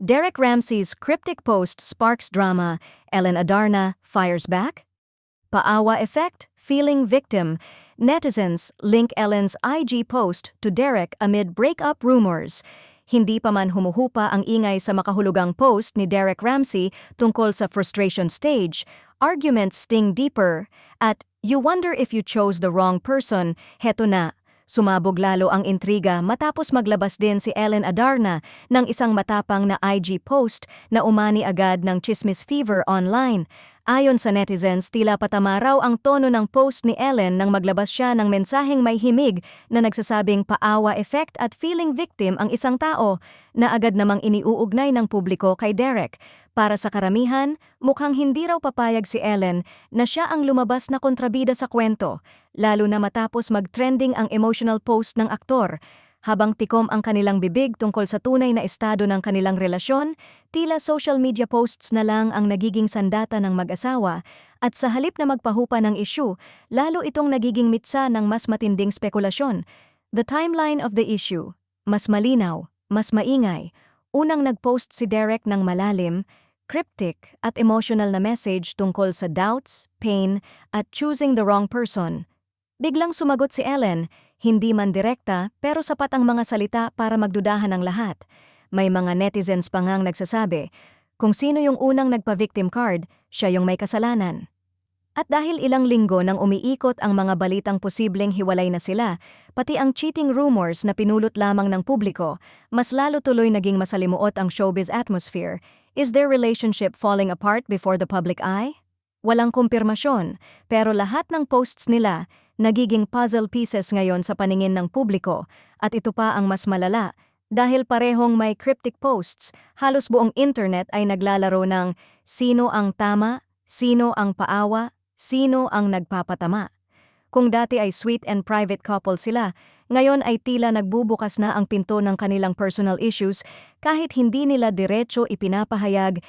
Derek Ramsey's cryptic post sparks drama, Ellen Adarna fires back? Paawa effect, feeling victim. Netizens link Ellen's IG post to Derek amid breakup rumors. Hindi pa man humuhupa ang ingay sa makahulugang post ni Derek Ramsey tungkol sa frustration stage, arguments sting deeper. At you wonder if you chose the wrong person, heto na. Sumabog lalo ang intriga matapos maglabas din si Ellen Adarna ng isang matapang na IG post na umani agad ng chismis fever online. Ayon sa netizens, tila patama raw ang tono ng post ni Ellen nang maglabas siya ng mensaheng may himig na nagsasabing paawa effect at feeling victim ang isang tao na agad namang iniuugnay ng publiko kay Derek. Para sa karamihan, mukhang hindi raw papayag si Ellen na siya ang lumabas na kontrabida sa kwento, lalo na matapos mag-trending ang emotional post ng aktor. Habang tikom ang kanilang bibig tungkol sa tunay na estado ng kanilang relasyon, tila social media posts na lang ang nagiging sandata ng mag-asawa at sa halip na magpahupa ng issue, lalo itong nagiging mitsa ng mas matinding spekulasyon. The timeline of the issue, mas malinaw, mas maingay. Unang nag-post si Derek ng malalim, cryptic at emotional na message tungkol sa doubts, pain at choosing the wrong person. Biglang sumagot si Ellen, hindi man direkta pero sapat ang mga salita para magdudahan ng lahat. May mga netizens pa ngang nagsasabi, kung sino yung unang nagpa-victim card, siya yung may kasalanan. At dahil ilang linggo nang umiikot ang mga balitang posibleng hiwalay na sila, pati ang cheating rumors na pinulot lamang ng publiko, mas lalo tuloy naging masalimuot ang showbiz atmosphere. Is their relationship falling apart before the public eye? Walang kumpirmasyon, pero lahat ng posts nila nagiging puzzle pieces ngayon sa paningin ng publiko, at ito pa ang mas malala. Dahil parehong may cryptic posts, halos buong internet ay naglalaro ng sino ang tama, sino ang paawa, sino ang nagpapatama. Kung dati ay sweet and private couple sila, ngayon ay tila nagbubukas na ang pinto ng kanilang personal issues kahit hindi nila diretso ipinapahayag